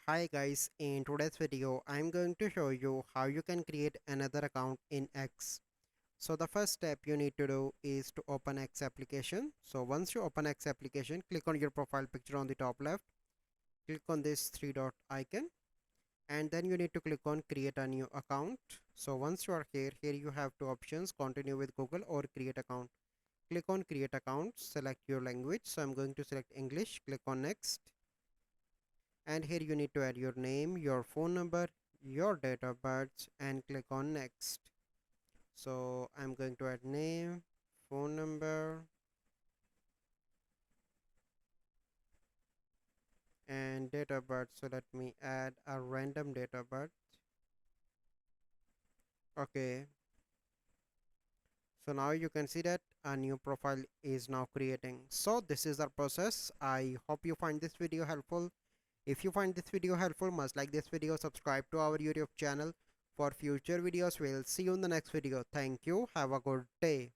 Hi guys, in today's video I'm going to show you how you can create another account in X. So the first step you need to do is to open X application. So once you open X application, click on your profile picture on the top left, click on this three dot icon, and then you need to click on create a new account. So once you are here you have two options: continue with Google or create account. Click on create account, select your language. So I'm going to select English, click on next, and here you need to add your name, your phone number, your date of birth, and click on next. So I'm going to add name, phone number, and date of birth. So let me add a random date of birth. Okay, so now you can see that a new profile is now creating. So this is our process. I hope you find this video helpful. If you find this video helpful, must like this video, subscribe to our YouTube channel for future videos. We'll see you in the next video. Thank you. Have a good day.